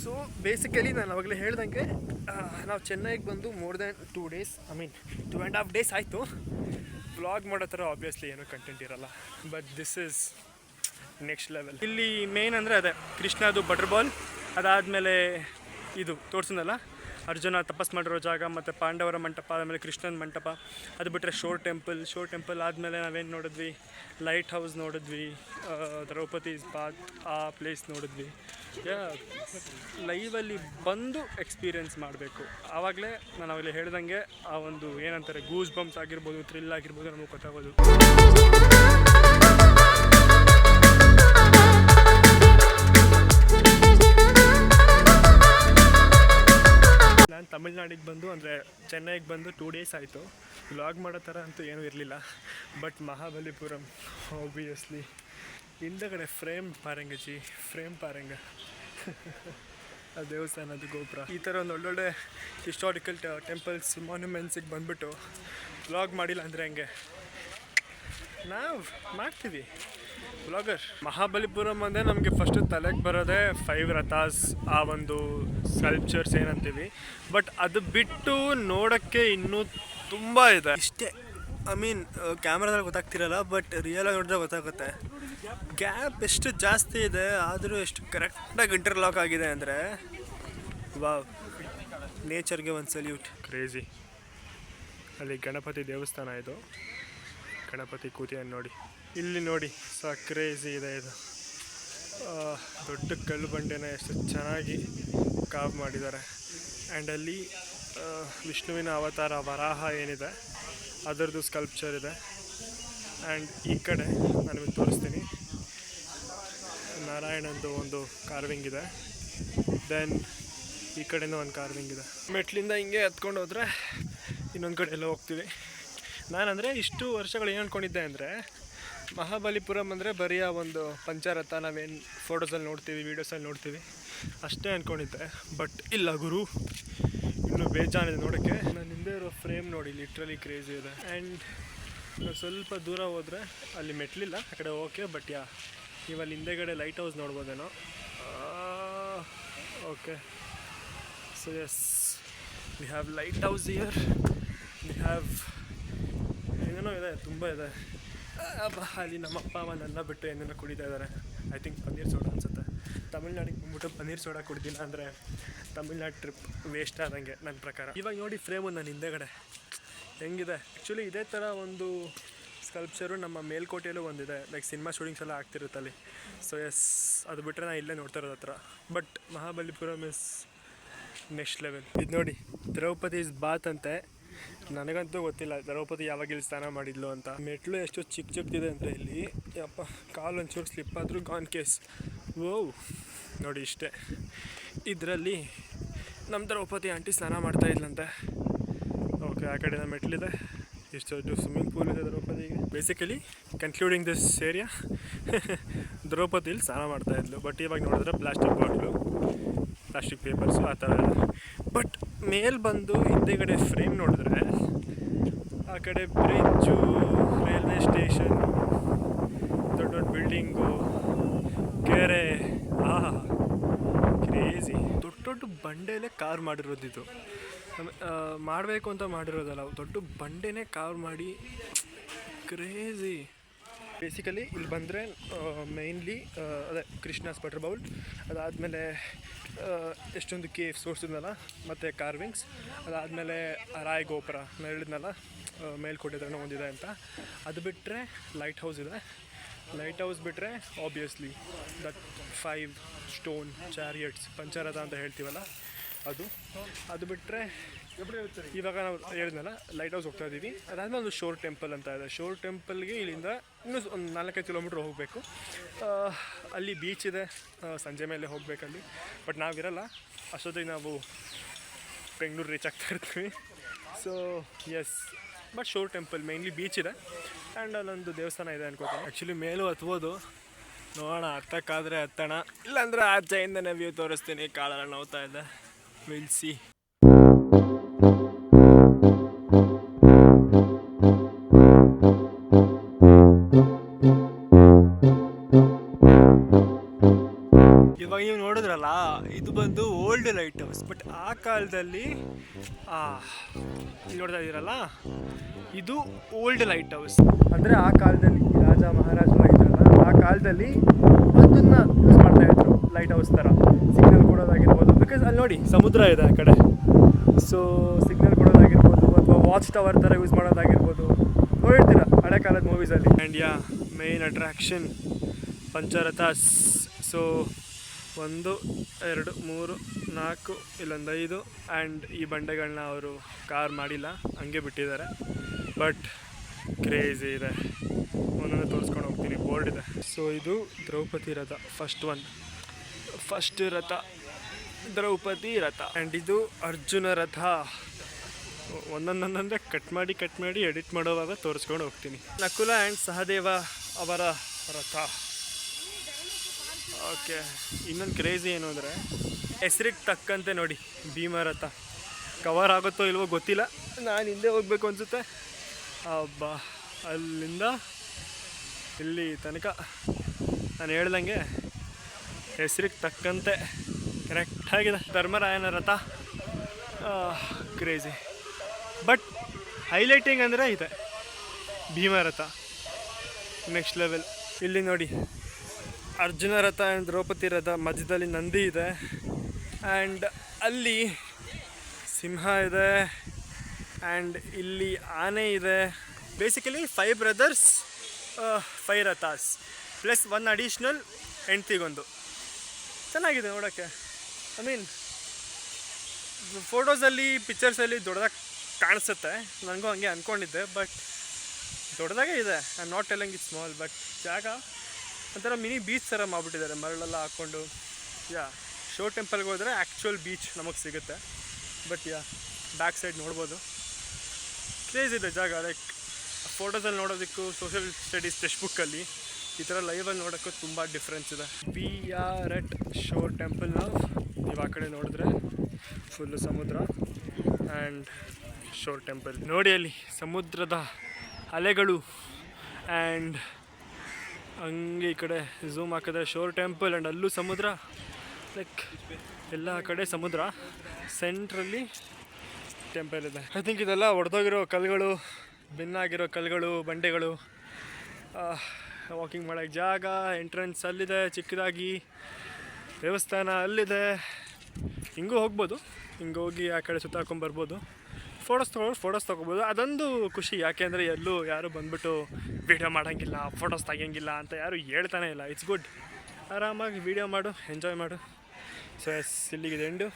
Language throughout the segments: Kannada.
ಸೊ ಬೇಸಿಕಲಿ ನಾನು ಅವಾಗಲೇ ಹೇಳ್ದಂಗೆ ನಾವು ಚೆನ್ನೈಗೆ ಬಂದು more than 2 days, I mean 2.5 days ಆಯಿತು. ವ್ಲಾಗ್ ಮಾಡೋ ಥರ ಆಬ್ವಿಯಸ್ಲಿ ಏನೂ ಕಂಟೆಂಟ್ ಇರಲ್ಲ, but this is next level. ಇಲ್ಲಿ ಮೇನ್ ಅಂದರೆ ಅದೇ ಕೃಷ್ಣದು ಬಟರ್ ಬಾಲ್, ಅದಾದಮೇಲೆ ಇದು ತೋರಿಸಿದ್ನಲ್ಲ ಅರ್ಜುನ ತಪಸ್ ಮಾಡಿರೋ ಜಾಗ, ಮತ್ತು ಪಾಂಡವರ ಮಂಟಪ, ಆದಮೇಲೆ ಕೃಷ್ಣನ ಮಂಟಪ, ಅದು ಬಿಟ್ಟರೆ ಶೋರ್ ಟೆಂಪಲ್ ಆದಮೇಲೆ ನಾವೇನು ನೋಡಿದ್ವಿ, ಲೈಟ್ ಹೌಸ್ ನೋಡಿದ್ವಿ, ದ್ರೌಪದೀಸ್ ಬಾತ್ ಆ ಪ್ಲೇಸ್ ನೋಡಿದ್ವಿ. ಲೈವಲ್ಲಿ ಬಂದು ಎಕ್ಸ್ಪೀರಿಯೆನ್ಸ್ ಮಾಡಬೇಕು. ಆವಾಗಲೇ ನಾನು ಅವಾಗಲೇ ಹೇಳ್ದಂಗೆ ಆ ಒಂದು ಏನಂತಾರೆ ಗೂಸ್ ಬಂಪ್ಸ್ ಆಗಿರ್ಬೋದು, ಥ್ರಿಲ್ ಆಗಿರ್ಬೋದು ನಮಗೆ ಗೊತ್ತಾಗೋದು. ನಾನು ತಮಿಳ್ನಾಡಿಗೆ ಬಂದು ಅಂದರೆ ಚೆನ್ನೈಗೆ ಬಂದು 2 days ಆಯಿತು. ವ್ಲಾಗ್ ಮಾಡೋ ಥರ ಅಂತೂ ಏನೂ ಇರಲಿಲ್ಲ. ಬಟ್ ಮಹಾಬಲಿಪುರಂ ಆಬ್ವಿಯಸ್ಲಿ ಹಿಂದಗಡೆ ಫ್ರೇಮ್ ಪಾರಂಗ ಆ ದೇವಸ್ಥಾನದ ಗೋಪುರ, ಈ ಥರ ಒಂದು ಒಳ್ಳೊಳ್ಳೆ ಹಿಸ್ಟಾರಿಕಲ್ ಟೆಂಪಲ್ಸ್ ಮಾನ್ಯುಮೆಂಟ್ಸಿಗೆ ಬಂದುಬಿಟ್ಟು ವ್ಲಾಗ್ ಮಾಡಿಲ್ಲ ಅಂದರೆ ಹೆಂಗೆ? ನಾವು ಮಾಡ್ತೀವಿ ವ್ಲಾಗರ್. ಮಹಾಬಲಿಪುರಂ ಅಂದರೆ ನಮಗೆ ಫಸ್ಟು ತಲೆಗೆ ಬರೋದೇ 5 ರಥಾಸ್, ಆ ಒಂದು ಸ್ಕಲ್ಪ್ಚರ್ಸ್ ಏನಂತೀವಿ. ಬಟ್ ಅದು ಬಿಟ್ಟು ನೋಡೋಕ್ಕೆ ಇನ್ನೂ ತುಂಬ ಇದೆ. ಇಷ್ಟೇ, ಐ ಮೀನ್ ಕ್ಯಾಮ್ರಾದಲ್ಲಿ ಗೊತ್ತಾಗ್ತಿರಲ್ಲ, ಬಟ್ ರಿಯಲಾಗಿ ನೋಡಿದ್ರೆ ಗೊತ್ತಾಗುತ್ತೆ. ಗ್ಯಾಪ್ ಎಷ್ಟು ಜಾಸ್ತಿ ಇದೆ, ಆದರೂ ಎಷ್ಟು ಕರೆಕ್ಟಾಗಿ ಇಂಟರ್ಲಾಕ್ ಆಗಿದೆ ಅಂದರೆ ವಾವ್, ನೇಚರ್ಗೆ ಒಂದು ಸಲ್ಯೂಟ್. ಕ್ರೇಜಿ. ಅಲ್ಲಿ ಗಣಪತಿ ದೇವಸ್ಥಾನ ಇದು, ಗಣಪತಿ ಕೂತಿಯನ್ನು ನೋಡಿ, ಇಲ್ಲಿ ನೋಡಿ ಕ್ರೇಜಿ ಇದೆ ಇದು. ದೊಡ್ಡ ಕಲ್ಲು ಬಂಡೆನ ಎಷ್ಟು ಚೆನ್ನಾಗಿ ಕಾವ್ ಮಾಡಿದ್ದಾರೆ. ಆ್ಯಂಡ್ ಅಲ್ಲಿ ವಿಷ್ಣುವಿನ ಅವತಾರ ವರಾಹ ಏನಿದೆ ಅದರದ್ದು ಸ್ಕಲ್ಪ್ಚರ್ ಇದೆ. ಆ್ಯಂಡ್ ಈ ಕಡೆ ನಾನು ನಿಮಗೆ ತೋರಿಸ್ತೀನಿ, ನಾರಾಯಣಂದು ಒಂದು ಕಾರ್ವಿಂಗ್ ಇದೆ. ದೆನ್ ಈ ಕಡೆನೂ ಒಂದು ಕಾರ್ವಿಂಗ್ ಇದೆ. ಮೆಟ್ಲಿಂದ ಹಿಂಗೆ ಹತ್ಕೊಂಡು ಹೋದರೆ ಇನ್ನೊಂದು ಕಡೆ ಎಲ್ಲ ಹೋಗ್ತೀವಿ. ನಾನಂದರೆ ಇಷ್ಟು ವರ್ಷಗಳು ಏನು ಅಂದ್ಕೊಂಡಿದ್ದೆ ಅಂದರೆ ಮಹಾಬಲಿಪುರಂ ಅಂದರೆ ಬರೀ ಆ ಒಂದು ಪಂಚರಥ ನಾವೇನು ಫೋಟೋಸಲ್ಲಿ ನೋಡ್ತೀವಿ, ವೀಡಿಯೋಸಲ್ಲಿ ನೋಡ್ತೀವಿ ಅಷ್ಟೇ ಅಂದ್ಕೊಂಡಿದ್ದೆ. ಬಟ್ ಇಲ್ಲ ಗುರು, ಇನ್ನೂ ಬೇಜಾನಿದೆ ನೋಡೋಕ್ಕೆ. ನಾನು ಹಿಂದೆ ಇರೋ ಫ್ರೇಮ್ ನೋಡಿ, ಲಿಟ್ರಲಿ ಕ್ರೇಜಿ ಇದೆ. ಆ್ಯಂಡ್ ನಾವು ಸ್ವಲ್ಪ ದೂರ ಹೋದರೆ ಅಲ್ಲಿ ಮೆಟ್ಲಿಲ್ಲ, ಆ ಕಡೆ ಓಕೆ. ಬಟ್ ನೀವು ಅಲ್ಲಿ ಹಿಂದೆಗಡೆ ಲೈಟ್ ಹೌಸ್ ನೋಡ್ಬೋದೇನೋ. Okay, so yes, we have light house here, we have ಏನೇನೋ ಇದೆ, ತುಂಬ ಇದೆ. ಅಲ್ಲಿ ನಮ್ಮ ಅಪ್ಪ ಅಮ್ಮ ನನ್ನ ಬಿಟ್ಟು ಏನೇನೋ ಕುಡಿತಾ ಇದ್ದಾರೆ. ಐ ಥಿಂಕ್ ಪನ್ನೀರ್ ಸೋಡಾ ಅನಿಸುತ್ತೆ. ತಮಿಳ್ನಾಡಿಗೆ ಬಂದ್ಬಿಟ್ಟು ಪನ್ನೀರ್ ಸೋಡಾ ಕುಡ್ದಿಲ್ಲ ಅಂದರೆ ತಮಿಳ್ನಾಡು ಟ್ರಿಪ್ ವೇಸ್ಟ್ ಆದಂಗೆ ನನ್ನ ಪ್ರಕಾರ. ಇವಾಗ ನೋಡಿ ಫ್ರೇಮು ನನ್ನ ಹಿಂದೆಗಡೆ ಹೆಂಗಿದೆ. ಆ್ಯಕ್ಚುಲಿ ಇದೇ ಥರ ಒಂದು ಸ್ಕಲ್ಪ್ಚರು ನಮ್ಮ ಮೇಲ್ಕೋಟೆಯಲ್ಲೂ ಒಂದಿದೆ, ಲೈಕ್ ಸಿನಿಮಾ ಶೂಟಿಂಗ್ಸ್ ಎಲ್ಲ ಆಗ್ತಿರುತ್ತಲ್ಲಿ. ಸೊ ಎಸ್, ಅದು ಬಿಟ್ಟರೆ ನಾನು ಇಲ್ಲೇ ನೋಡ್ತಾ ಇರೋದು ಹತ್ರ. But Mahabalipuram is next level. ಇದು ನೋಡಿ, ದ್ರೌಪದೀಸ್ ಬಾತ್ ಅಂತೆ. ನನಗಂತೂ ಗೊತ್ತಿಲ್ಲ ದ್ರೌಪದಿ ಯಾವಾಗ ಇಲ್ಲಿ ಸ್ನಾನ ಮಾಡಿದ್ಲು ಅಂತ. ಮೆಟ್ಲು ಎಷ್ಟು ಚಿಕ್ಕದಿದೆ ಅಂದರೆ ಇಲ್ಲಿ, ಯಪ್ಪ, ಕಾಲು ಒಂಚೂರು ಸ್ಲಿಪ್ ಆದರೂ ಗಾನ್ ಕೇಸ್. ಓವ್, ನೋಡಿ ಇಷ್ಟೇ. ಇದರಲ್ಲಿ ನಮ್ಮ ದ್ರೌಪದಿ ಆಂಟಿ ಸ್ನಾನ ಮಾಡ್ತಾ ಇದ್ಲಂತೆ. ಓಕೆ, ಆ ಕಡೆ ಮೆಟ್ಲಿದೆ, ಎಷ್ಟು ದೊಡ್ಡ ಸ್ವಿಮ್ಮಿಂಗ್ ಪೂಲ್ ಇದೆ ದ್ರೌಪದಿಗೆ. ಬೇಸಿಕಲಿ ಕನ್ಕ್ಲೂಡಿಂಗ್ ದಿಸ್ ಏರಿಯಾ, ದ್ರೌಪದಿಲಿ ಸ್ನಾನ ಮಾಡ್ತಾ ಇದ್ಲು. ಬಟ್ ಇವಾಗ ನೋಡಿದ್ರೆ ಪ್ಲಾಸ್ಟಿಕ್ ಬಾಟ್ಲು, ಪ್ಲಾಸ್ಟಿಕ್ ಪೇಪರ್ಸು ಆ ಥರ ಇದೆ. ಬಟ್ ಮೇಲೆ ಬಂದು ಹಿಂದೆಗಡೆ ಫ್ರೇಮ್ ನೋಡಿದ್ರೆ ಆ ಕಡೆ ಬ್ರಿಡ್ಜು, ರೈಲ್ವೆ ಸ್ಟೇಷನ್ನು, ದೊಡ್ಡ ದೊಡ್ಡ ಬಿಲ್ಡಿಂಗು, ಕೆರೆ, ಕ್ರೇಜಿ. ದೊಡ್ಡ ದೊಡ್ಡ ಬಂಡೆಯಲ್ಲೇ ಕಾರ್ ಮಾಡಿರೋದು ಇದು. ಮಾಡಬೇಕು ಅಂತ ಮಾಡಿರೋದಲ್ಲ, ದೊಡ್ಡ ಬಂಡೆನೇ ಕಾರ್ ಮಾಡಿ, ಕ್ರೇಜಿ. ಬೇಸಿಕಲಿ ಇಲ್ಲಿ ಬಂದರೆ ಮೇಯ್ನ್ಲಿ ಅದೇ ಕೃಷ್ಣಾಸ್ ಬಟರ್ ಬೌಲ್, ಅದಾದಮೇಲೆ ಎಷ್ಟೊಂದು ಕೇವ್ ಸೋರ್ಸಿದ್ನಲ್ಲ, ಮತ್ತು ಕಾರ್ವಿಂಗ್ಸ್, ಅದಾದಮೇಲೆ ರಾಯ್ ಗೋಪುರ ನಾನು ಹೇಳಿದ್ನಲ್ಲ ಮೇಲ್ಕೋಟೆ ಹತ್ರನೂ ಒಂದಿದೆ ಅಂತ. ಅದು ಬಿಟ್ಟರೆ ಲೈಟ್ ಹೌಸ್ ಇದೆ. ಲೈಟ್ ಹೌಸ್ ಬಿಟ್ಟರೆ ಆಬ್ವಿಯಸ್ಲಿ ದಟ್ 5 ಸ್ಟೋನ್ ಚಾರಿಯಟ್ಸ್, ಪಂಚರಥ ಅಂತ ಹೇಳ್ತೀವಲ್ಲ ಅದು ಬಿಟ್ಟರೆ ಇವಾಗ ನಾವು ಹೇಳಿದ್ನಲ್ಲ ಲೈಟ್ ಹೌಸ್ ಹೋಗ್ತಾ ಇದ್ದೀವಿ. ಅದಾದಮೇಲೆ ಒಂದು ಶೋರ್ ಟೆಂಪಲ್ ಅಂತ ಇದೆ. ಶೋರ್ ಟೆಂಪಲ್ಗೆ ಇಲ್ಲಿಂದ ಇನ್ನೂ ಒಂದು 4-5 ಕಿಲೋಮೀಟ್ರ್ ಹೋಗಬೇಕು. ಅಲ್ಲಿ ಬೀಚ್ ಇದೆ, ಸಂಜೆ ಮೇಲೆ ಹೋಗಬೇಕಲ್ಲಿ. ಬಟ್ ನಾವಿರಲ್ಲ, ಅಷ್ಟೊತ್ತಿಗೆ ನಾವು ಬೆಂಗಳೂರು ರೀಚ್ ಆಗ್ತಾ ಇರ್ತೀವಿ. So yes, but shore temple mainly beach ಇದೆ. ಆ್ಯಂಡ್ ಅಲ್ಲೊಂದು ದೇವಸ್ಥಾನ ಇದೆ ಅನ್ಕೋತೀನಿ. ಆ್ಯಕ್ಚುಲಿ ಮೇಲೂ ಹತ್ಬೋದು, ನೋಡೋಣ, ಹತ್ತಕ್ಕಾದರೆ ಹತ್ತೋಣ, ಇಲ್ಲಾಂದರೆ ಆಚೆಯಿಂದನೇ ವ್ಯೂ ತೋರಿಸ್ತೀನಿ. ಕಾಲೆಲ್ಲ ನೋವ್ತಾ ಇದೆ, ವಿಲ್ ಸಿ. ಇವಾಗ ನೀವು ನೋಡಿದ್ರಲ್ಲ, ಇದು ಬಂದು ಓಲ್ಡ್ ಲೈಟ್ ಹೌಸ್. ಬಟ್ ಆ ಕಾಲದಲ್ಲಿ ಇಲ್ಲಿ ನೋಡ್ತಾ ಇದ್ದೀರಲ್ಲ, ಇದು ಓಲ್ಡ್ ಲೈಟ್ ಹೌಸ್. ಅಂದರೆ ಆ ಕಾಲದಲ್ಲಿ ರಾಜ ಮಹಾರಾಜರು ಇದ್ರಲ್ಲ, ಆ ಕಾಲದಲ್ಲಿ ಅದನ್ನು ಯೂಸ್ ಮಾಡ್ತಾ ಇದ್ರು ಲೈಟ್ ಹೌಸ್ ಥರ, ಸಿಗ್ನಲ್ ಕೊಡೋದಾಗಿರ್ಬೋದು. ಬಿಕಾಸ್ ಅಲ್ಲಿ ನೋಡಿ ಸಮುದ್ರ ಇದೆ ಆ ಕಡೆ, ಸೊ ಸಿಗ್ನಲ್ ಕೊಡೋದಾಗಿರ್ಬೋದು ಅಥವಾ ವಾಚ್ ಟವರ್ ಥರ ಯೂಸ್ ಮಾಡೋದಾಗಿರ್ಬೋದು. ನೋಡಿರ್ತೀರ ಹಳೆ ಕಾಲದ ಮೂವೀಸಲ್ಲಿ. And main attraction Pancharathas. So 1 2 3 4 ಇಲ್ಲೊಂದು 5 ಆ್ಯಂಡ್ ಈ ಬಂಡೆಗಳನ್ನ ಅವರು ಕಾರ್ ಮಾಡಿಲ್ಲ, ಹಂಗೆ ಬಿಟ್ಟಿದ್ದಾರೆ. ಬಟ್ ಕ್ರೇಜಿ ಇದೆ, ಒಂದೊಂದು ತೋರಿಸ್ಕೊಂಡು ಹೋಗ್ತೀನಿ. ಬೋರ್ಡ್ ಇದೆ. ಸೊ ಇದು ದ್ರೌಪದಿ ರಥ, ಫಸ್ಟ್ ರಥ ದ್ರೌಪದಿ ರಥ. ಆ್ಯಂಡ್ ಇದು ಅರ್ಜುನ ರಥ. ಒಂದೊಂದೊಂದಂದರೆ ಕಟ್ ಮಾಡಿ ಎಡಿಟ್ ಮಾಡೋವಾಗ ತೋರಿಸ್ಕೊಂಡು ಹೋಗ್ತೀನಿ. ನಕುಲ ಆ್ಯಂಡ್ ಸಹದೇವ ಅವರ ರಥ. ಓಕೆ, ಇನ್ನೊಂದು ಕ್ರೇಜಿ ಏನು ಅಂದರೆ ಹೆಸ್ರಿಗೆ ತಕ್ಕಂತೆ ನೋಡಿ ಭೀಮ ರಥ. ಕವರ್ ಆಗುತ್ತೋ ಇಲ್ವೋ ಗೊತ್ತಿಲ್ಲ, ನಾನು ಹಿಂದೆ ಹೋಗಬೇಕು ಅನಿಸುತ್ತೆ. ಅಬ್ಬಾ, ಅಲ್ಲಿಂದ ಇಲ್ಲಿ ತನಕ ನಾನು ಹೇಳ್ದಂಗೆ ಹೆಸ್ರಿಗೆ ತಕ್ಕಂತೆ ಕರೆಕ್ಟಾಗಿದೆ. ಧರ್ಮರಾಯನ ರಥ ಕ್ರೇಜಿ. ಬಟ್ ಹೈಲೈಟಿಂಗ್ ಅಂದರೆ ಇದೆ ಭೀಮ ರಥ, ನೆಕ್ಸ್ಟ್ ಲೆವೆಲ್. ಇಲ್ಲಿ ನೋಡಿ ಅರ್ಜುನ ರಥ ಆ್ಯಂಡ್ ದ್ರೌಪದಿ ರಥ, ಮಧ್ಯದಲ್ಲಿ ನಂದಿ ಇದೆ ಆ್ಯಂಡ್ ಅಲ್ಲಿ ಸಿಂಹ ಇದೆ ಆ್ಯಂಡ್ ಇಲ್ಲಿ ಆನೆ ಇದೆ. Basically 5 brothers 5 rathas plus 1 additional ಹೆಂಡ್ತಿಗೊಂದು. ಚೆನ್ನಾಗಿದೆ ನೋಡೋಕ್ಕೆ. ಐ ಮೀನ್ ಫೋಟೋಸಲ್ಲಿ ಪಿಕ್ಚರ್ಸಲ್ಲಿ ದೊಡ್ಡದಾಗಿ ಕಾಣಿಸುತ್ತೆ, ನನಗೂ ಹಂಗೆ ಅಂದ್ಕೊಂಡಿದ್ದೆ. ಬಟ್ ದೊಡ್ಡದಾಗೇ ಇದೆ. I am not telling it small. But ಜಾಗ ಒಂಥರ ಮಿನಿ ಬೀಚ್ ಥರ ಮಾಡಿಬಿಟ್ಟಿದ್ದಾರೆ, ಮರಳೆಲ್ಲ ಹಾಕ್ಕೊಂಡು. ಶೋ ಟೆಂಪಲ್ಗೆ ಹೋದರೆ ಆ್ಯಕ್ಚುಯಲ್ ಬೀಚ್ ನಮಗೆ ಸಿಗುತ್ತೆ. ಬಟ್ ಬ್ಯಾಕ್ ಸೈಡ್ ನೋಡ್ಬೋದು. ಕ್ರೇಜ್ ಇದೆ ಜಾಗ. ಲೈಕ್ ಫೋಟೋಸಲ್ಲಿ ನೋಡೋದಕ್ಕೂ ಸೋಷಿಯಲ್ ಸ್ಟಡೀಸ್ ಟೆಕ್ಸ್ಟ್ ಬುಕ್ಕಲ್ಲಿ ಈ ಥರ ಲೈವಲ್ಲಿ ನೋಡೋಕ್ಕೂ ತುಂಬ ಡಿಫ್ರೆನ್ಸ್ ಇದೆ. We are at show temple ನಾವು. ನೀವು ಆ ಕಡೆ ನೋಡಿದ್ರೆ ಫುಲ್ಲು ಸಮುದ್ರ ಆ್ಯಂಡ್ ಶೋರ್ ಟೆಂಪಲ್. ನೋಡಿ ಅಲ್ಲಿ ಸಮುದ್ರದ ಅಲೆಗಳು ಆ್ಯಂಡ್ ಹಂಗೆ ಈ ಕಡೆ ಝೂಮ್ ಹಾಕಿದ್ರೆ ಶೋರ್ ಟೆಂಪಲ್ ಆ್ಯಂಡ್ ಅಲ್ಲೂ ಸಮುದ್ರ. ಲೈಕ್ ಎಲ್ಲ ಕಡೆ ಸಮುದ್ರ, ಸೆಂಟ್ರಲ್ಲಿ ಟೆಂಪಲ್ ಇದೆ. ಐ ಥಿಂಕ್ ಇದೆಲ್ಲ ಒಡೆದೋಗಿರೋ ಕಲ್ಲುಗಳು, ಭಿನ್ನಾಗಿರೋ ಕಲ್ಲುಗಳು, ಬಂಡೆಗಳು. ವಾಕಿಂಗ್ ಮಾಡೋಕ್ಕೆ ಜಾಗ, ಎಂಟ್ರೆನ್ಸ್ ಅಲ್ಲಿದೆ ಚಿಕ್ಕದಾಗಿ, ದೇವಸ್ಥಾನ ಅಲ್ಲಿದೆ. ಹಿಂಗೂ ಹೋಗ್ಬೋದು, ಹಿಂಗೆ ಹೋಗಿ ಆ ಕಡೆ ಸುತ್ತಾಕೊಂಬರ್ಬೋದು. ಫೋಟೋಸ್ ತೊಗೋಬೋದು. ಅದೊಂದು ಖುಷಿ. ಯಾಕೆಂದರೆ ಎಲ್ಲೂ ಯಾರು ಬಂದ್ಬಿಟ್ಟು ವೀಡಿಯೋ ಮಾಡೋಂಗಿಲ್ಲ, ಫೋಟೋಸ್ ತೆಗಿಯೋಂಗಿಲ್ಲ ಅಂತ ಯಾರು ಹೇಳ್ತಾನೆ ಇಲ್ಲ. It's good. ಆರಾಮಾಗಿ ವೀಡಿಯೋ ಮಾಡು, ಎಂಜಾಯ್ ಮಾಡು. ಸೊ ಇಲ್ಲಿಗಿದೆ ಎಂಡು.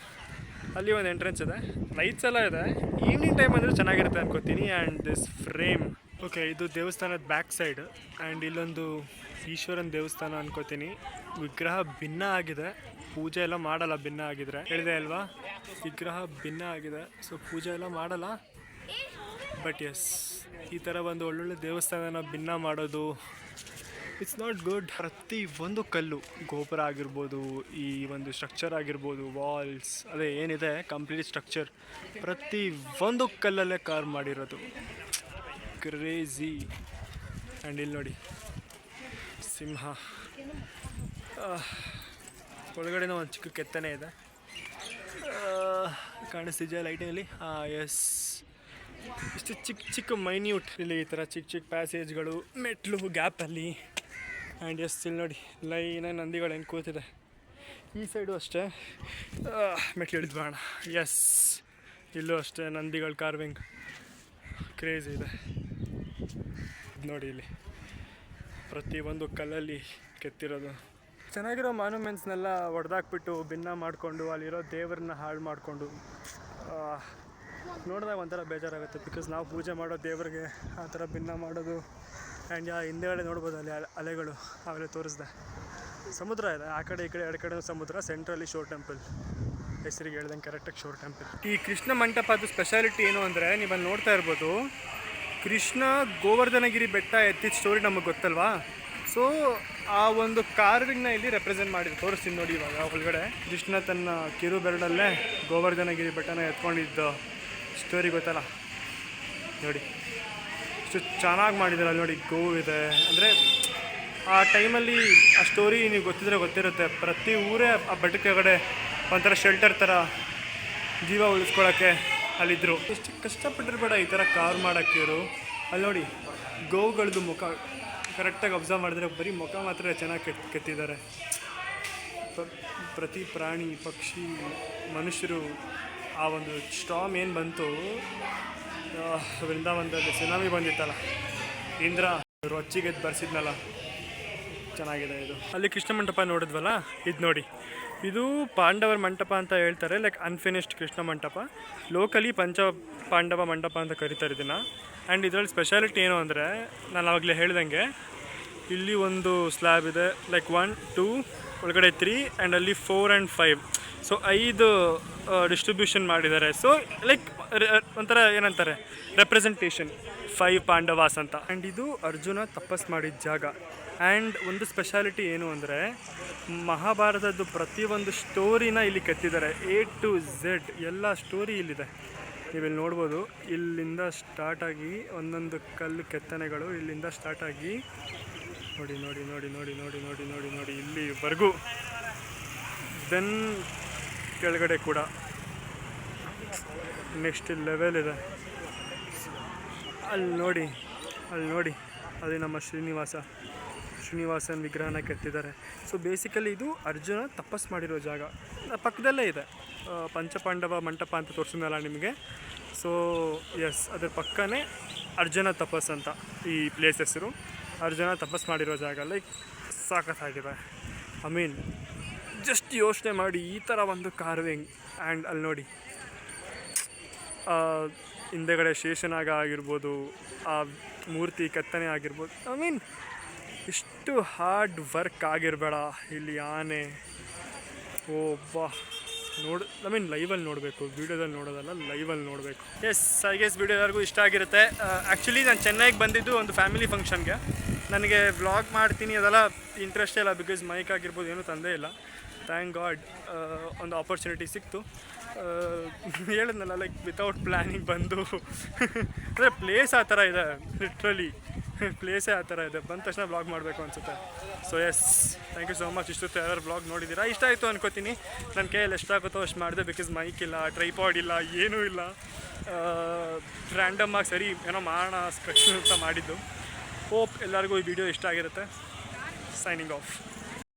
ಅಲ್ಲಿ ಒಂದು ಎಂಟ್ರೆನ್ಸ್ ಇದೆ, ಲೈಟ್ಸ್ ಎಲ್ಲ ಇದೆ. ಈವ್ನಿಂಗ್ ಟೈಮ್ ಅಂದರೆ ಚೆನ್ನಾಗಿರುತ್ತೆ ಅನ್ಕೋತೀನಿ. And this frame. ಓಕೆ, ಇದು ದೇವಸ್ಥಾನದ ಬ್ಯಾಕ್ ಸೈಡ್ ಆ್ಯಂಡ್ ಇಲ್ಲೊಂದು ಈಶ್ವರನ ದೇವಸ್ಥಾನ ಅನ್ಕೋತೀನಿ. ವಿಗ್ರಹ ಭಿನ್ನ ಆಗಿದೆ, ಪೂಜೆ ಎಲ್ಲ ಮಾಡಲ್ಲ. ಭಿನ್ನ ಆಗಿದ್ರೆ ಹೇಳಿದೆ ಅಲ್ವಾ, ವಿಗ್ರಹ ಭಿನ್ನ ಆಗಿದೆ, ಸೊ ಪೂಜೆ ಎಲ್ಲ ಮಾಡಲ್ಲ. ಬಟ್ ಈ ಥರ ಒಂದು ಒಳ್ಳೊಳ್ಳೆ ದೇವಸ್ಥಾನನ ಭಿನ್ನ ಮಾಡೋದು ಇಟ್ಸ್ ನಾಟ್ ಗುಡ್. ಪ್ರತಿ ಒಂದು ಕಲ್ಲು, ಗೋಪುರ ಆಗಿರ್ಬೋದು, ಈ ಒಂದು ಸ್ಟ್ರಕ್ಚರ್ ಆಗಿರ್ಬೋದು, ವಾಲ್ಸ್, ಅದೇ ಏನಿದೆ ಕಂಪ್ಲೀಟ್ ಸ್ಟ್ರಕ್ಚರ್, ಪ್ರತಿ ಒಂದು ಕಲ್ಲಲ್ಲೇ ಕಾರ್ವ್ ಮಾಡಿರೋದು. ಕ್ರೇಜಿ. ಆ್ಯಂಡ್ ಇಲ್ಲಿ ನೋಡಿ ಸಿಂಹ, ಒಳಗಡೆನೂ ಒಂದು ಚಿಕ್ಕ ಕೆತ್ತನೆ ಇದೆ, ಕಾಣಿಸ್ತಿದೆಯಾ ಲೈಟಿನಲ್ಲಿ? ಎಸ್. ಇಷ್ಟು ಚಿಕ್ಕ ಮೈನ್ಯೂಟ್. ಇಲ್ಲಿ ಈ ಥರ ಚಿಕ್ಕ ಪ್ಯಾಸೇಜ್ಗಳು, ಮೆಟ್ಲು ಗ್ಯಾಪಲ್ಲಿ. ಆ್ಯಂಡ್ ಇಲ್ಲಿ ನೋಡಿ ಲೈನಾಗಿ ನಂದಿಗಳು ಹೆಂಗೆ ಕೂತಿದೆ. ಈ ಸೈಡು ಅಷ್ಟೇ ಮೆಟ್ಲು ಹಿಡಿದು ಬಾಣ. ಇಲ್ಲೂ ಅಷ್ಟೇ ನಂದಿಗಳು ಕಾರ್ವಿಂಗ್ ಕ್ರೇಜ್ ಇದೆ. ನೋಡಿ ಇಲ್ಲಿ ಪ್ರತಿಯೊಂದು ಕಲ್ಲಲ್ಲಿ ಕೆತ್ತಿರೋದು. ಚೆನ್ನಾಗಿರೋ ಮಾನ್ಯುಮೆಂಟ್ಸ್ನೆಲ್ಲ ಹೊಡೆದಾಕ್ಬಿಟ್ಟು ಭಿನ್ನ ಮಾಡಿಕೊಂಡು ಅಲ್ಲಿರೋ ದೇವ್ರನ್ನ ಹಾಳು ಮಾಡಿಕೊಂಡು ನೋಡಿದಾಗ ಒಂಥರ ಬೇಜಾರಾಗುತ್ತೆ. ಬಿಕಾಸ್ ನಾವು ಪೂಜೆ ಮಾಡೋ ದೇವ್ರಿಗೆ ಆ ಥರ ಭಿನ್ನ ಮಾಡೋದು. ಆ್ಯಂಡ್ ಹಿಂದೆಗಡೆ ನೋಡ್ಬೋದು ಅಲ್ಲಿ ಅಲೆಗಳು, ಅವೆಲ್ಲ ತೋರಿಸ್ದೆ. ಸಮುದ್ರ ಇದೆ ಆ ಕಡೆ ಈ ಕಡೆ, ಎರಡು ಕಡೆ ಸಮುದ್ರ. ಸೆಂಟ್ರಲ್ಲಿ ಶೋರ್ ಟೆಂಪಲ್, ಹೆಸರಿಗೆ ಹೇಳ್ದಂಗೆ ಕರೆಕ್ಟಾಗಿ ಶೋರ್ ಟೆಂಪಲ್. ಈ ಕೃಷ್ಣ ಮಂಟಪದ ಸ್ಪೆಷಾಲಿಟಿ ಏನು ಅಂದರೆ, ನೀವು ಅಲ್ಲಿ ನೋಡ್ತಾ ಇರ್ಬೋದು, ಕೃಷ್ಣ ಗೋವರ್ಧನಗಿರಿ ಬೆಟ್ಟ ಎತ್ತಿದ ಸ್ಟೋರಿ ನಮಗೆ ಗೊತ್ತಲ್ವಾ. ಸೊ ಆ ಒಂದು ಕಾರ್ವಿಂಗ್ನ ಇಲ್ಲಿ ರೆಪ್ರೆಸೆಂಟ್ ಮಾಡಿ ತೋರಿಸ್ತೀನಿ ನೋಡಿ. ಇವಾಗ ಒಳಗಡೆ ಕೃಷ್ಣ ತನ್ನ ಕಿರು ಬೆರಳಲ್ಲೇ ಗೋವರ್ಧನಗಿರಿ ಬೆಟ್ಟನ ಎತ್ಕೊಂಡಿದ್ದ ಸ್ಟೋರಿ ಗೊತ್ತಲ್ಲ ನೋಡಿ. ಇಷ್ಟು ಚೆನ್ನಾಗಿ ಮಾಡಿದ್ದಾರೆ ಅಲ್ಲಿ ನೋಡಿ. ಗೋವಿದೆ ಅಂದರೆ ಆ ಟೈಮಲ್ಲಿ ಆ ಸ್ಟೋರಿ ನೀವು ಗೊತ್ತಿದ್ರೆ ಗೊತ್ತಿರುತ್ತೆ. ಪ್ರತಿ ಊರೇ ಆ ಬೆಟ್ಟದ ಕೆಳಗಡೆ ಒಂಥರ ಶೆಲ್ಟರ್ ಥರ ಜೀವ ಉಳಿಸ್ಕೊಳ್ಳೋಕ್ಕೆ ಅಲ್ಲಿದ್ದರು. ಎಷ್ಟು ಕಷ್ಟಪಟ್ಟಿರ್ಬೇಡ ಈ ಥರ ಕಾರ್ ಮಾಡೋಕ್ಕೆ ಇವರು. ಅಲ್ಲಿ ನೋಡಿ ಗೋವುಗಳದ್ದು ಮುಖ ಕರೆಕ್ಟಾಗಿ ಅಬ್ಸರ್ವ್ ಮಾಡಿದ್ರೆ ಬರೀ ಮುಖ ಮಾತ್ರ ಚೆನ್ನಾಗಿ ಕೆತ್ತಿದ್ದಾರೆ. ಪ್ರತಿ ಪ್ರಾಣಿ ಪಕ್ಷಿ ಮನುಷ್ಯರು ಆ ಒಂದು ಸ್ಟಾಮ್ ಏನು ಬಂತು ವೃಂದಾವನದಲ್ಲಿ ಸುನಾಮಿ ಬಂದಿತ್ತಲ್ಲ, ಇಂದ್ರ ರೊಚ್ಚಿಗೆದ್ದು ಬರ್ಸಿದ್ನಲ್ಲ, ಚೆನ್ನಾಗಿದೆ ಇದು. ಅಲ್ಲಿ ಕೃಷ್ಣ ಮಂಟಪ ನೋಡಿದ್ವಲ್ಲ, ಇದು ನೋಡಿ, ಇದು ಪಾಂಡವರ ಮಂಟಪ ಅಂತ ಹೇಳ್ತಾರೆ, ಲೈಕ್ ಅನ್ಫಿನಿಶ್ಡ್ ಕೃಷ್ಣ ಮಂಟಪ. ಲೋಕಲಿ ಪಂಚ ಪಾಂಡವ ಮಂಟಪ ಅಂತ ಕರೀತಾರೆ ಇದನ್ನು. ಆ್ಯಂಡ್ ಇದರಲ್ಲಿ ಸ್ಪೆಷಾಲಿಟಿ ಏನು ಅಂದರೆ, ನಾನು ಆವಾಗಲೇ ಹೇಳ್ದಂಗೆ ಇಲ್ಲಿ ಒಂದು ಸ್ಲ್ಯಾಬ್ ಇದೆ, ಲೈಕ್ 1 2 ಒಳಗಡೆ 3 ಆ್ಯಂಡ್ ಅಲ್ಲಿ 4 ಆ್ಯಂಡ್ 5. ಸೊ 5 ಡಿಸ್ಟ್ರಿಬ್ಯೂಷನ್ ಮಾಡಿದ್ದಾರೆ. ಸೊ ಲೈಕ್ ಒಂಥರ ಏನಂತಾರೆ ರೆಪ್ರೆಸೆಂಟೇಷನ್ 5 ಪಾಂಡವಾಸ್ ಅಂತ. ಆ್ಯಂಡ್ ಇದು ಅರ್ಜುನ ತಪಸ್ ಮಾಡಿದ ಜಾಗ. ಆ್ಯಂಡ್ ಒಂದು ಸ್ಪೆಷಾಲಿಟಿ ಏನು ಅಂದರೆ, ಮಹಾಭಾರತದ್ದು ಪ್ರತಿಯೊಂದು ಸ್ಟೋರಿನ ಇಲ್ಲಿ ಕೆತ್ತಿದ್ದಾರೆ, A to Z ಎಲ್ಲ ಸ್ಟೋರಿ ಇಲ್ಲಿದೆ. ನೀವಿಲ್ಲಿ ನೋಡ್ಬೋದು, ಇಲ್ಲಿಂದ ಸ್ಟಾರ್ಟಾಗಿ ಒಂದೊಂದು ಕಲ್ಲು ಕೆತ್ತನೆಗಳು ಇಲ್ಲಿಂದ ಸ್ಟಾರ್ಟಾಗಿ ನೋಡಿ ನೋಡಿ ನೋಡಿ ನೋಡಿ ನೋಡಿ ನೋಡಿ ನೋಡಿ ನೋಡಿ ಇಲ್ಲಿವರೆಗೂ. ದೆನ್ ಕೆಳಗಡೆ ಕೂಡ ನೆಕ್ಸ್ಟ್ ಲೆವೆಲ್ ಇದೆ. ಅಲ್ಲಿ ನೋಡಿ ಅಲ್ಲಿ ನಮ್ಮ ಶ್ರೀನಿವಾಸನ ವಿಗ್ರಹನ ಕೆತ್ತಿದ್ದಾರೆ. ಸೊ ಬೇಸಿಕಲಿ ಇದು ಅರ್ಜುನ ತಪಸ್ ಮಾಡಿರೋ ಜಾಗ. ಪಕ್ಕದಲ್ಲೇ ಇದೆ ಪಂಚಪಾಂಡವ ಮಂಟಪ ಅಂತ ತೋರಿಸಿದ್ನಲ್ಲ ನಿಮಗೆ. ಸೊ ಎಸ್, ಅದ್ರ ಪಕ್ಕನೇ ಅರ್ಜುನ ತಪಸ್ ಅಂತ ಈ ಪ್ಲೇಸ್ ಹೆಸರು. ಅರ್ಜುನ ತಪಸ್ ಮಾಡಿರೋ ಜಾಗ ಲೈಕ್ ಸಾಕತ್ತಾಗಿದೆ. ಐ ಮೀನ್ ಜಸ್ಟ್ ಯೋಚನೆ ಮಾಡಿ ಈ ಥರ ಒಂದು ಕಾರ್ವಿಂಗ್. ಆ್ಯಂಡ್ ಅಲ್ಲಿ ನೋಡಿ ಹಿಂದೆಗಡೆ ಶೇಷನಾಗ ಆಗಿರ್ಬೋದು, ಆ ಮೂರ್ತಿ ಕೆತ್ತನೆ ಆಗಿರ್ಬೋದು. ಐ ಮೀನ್ ಇಷ್ಟು ಹಾರ್ಡ್ ವರ್ಕ್ ಆಗಿರಬೇಡ. ಇಲ್ಲಿ ಆನೆ ಐ ಮೀನ್ ಲೈವಲ್ಲಿ ನೋಡಬೇಕು, ವೀಡಿಯೋದಲ್ಲಿ ನೋಡೋದಲ್ಲ, ಲೈವಲ್ಲಿ ನೋಡಬೇಕು. ಎಸ್, ಐ ಗೆಸ್ ವೀಡಿಯೋದವರೆಗೂ ಇಷ್ಟ ಆಗಿರುತ್ತೆ. ಆ್ಯಕ್ಚುಲಿ ನಾನು ಚೆನ್ನೈಗೆ ಬಂದಿದ್ದು ಒಂದು ಫ್ಯಾಮಿಲಿ ಫಂಕ್ಷನ್ಗೆ. ನನಗೆ ವ್ಲಾಗ್ ಮಾಡ್ತೀನಿ ಅದೆಲ್ಲ ಇಂಟ್ರೆಸ್ಟೇ ಇಲ್ಲ, ಬಿಕಾಸ್ ಮೈಕ್ ಆಗಿರ್ಬೋದು ಏನೂ ತಂದೇ ಇಲ್ಲ. ಥ್ಯಾಂಕ್ ಗಾಡ್ ಒಂದು ಆಪರ್ಚುನಿಟಿ ಸಿಕ್ತು. ಹೇಳಿದ್ನಲ್ಲ, ಲೈಕ್ ವಿತೌಟ್ ಪ್ಲ್ಯಾನಿಂಗ್ ಬಂದು ಅಂದರೆ ಪ್ಲೇಸ್ ಆ ಥರ ಇದೆ, ಲಿಟ್ರಲಿ ಪ್ಲೇಸೇ ಆ ಥರ ಇದೆ. ಬಂದ ತಕ್ಷಣ ವ್ಲಾಗ್ ಮಾಡಬೇಕು ಅನಿಸುತ್ತೆ. So yes, thank you so much. ಇಷ್ಟೊತ್ತು ಯಾರು ವ್ಲಾಗ್ ನೋಡಿದ್ದೀರಾ, ಇಷ್ಟ ಆಯಿತು ಅನ್ಕೋತೀನಿ. ನನ್ನ ಕೈಯಲ್ಲಿ ಎಷ್ಟಾಗುತ್ತೋ ಅಷ್ಟು ಮಾಡಿದೆ, ಬಿಕಾಸ್ ಮೈಕ್ ಇಲ್ಲ, ಟ್ರೈಪಾಡ್ ಇಲ್ಲ, ಏನೂ ಇಲ್ಲ. ರ್ಯಾಂಡಮ್ಮಾಗಿ ಸರಿ ಏನೋ ಮಾಡೋಣ ಅಂತ ಮಾಡಿದ್ದು. ಹೋಪ್ ಎಲ್ಲರಿಗೂ ಈ ವಿಡಿಯೋ ಇಷ್ಟ ಆಗಿರುತ್ತೆ. Signing off.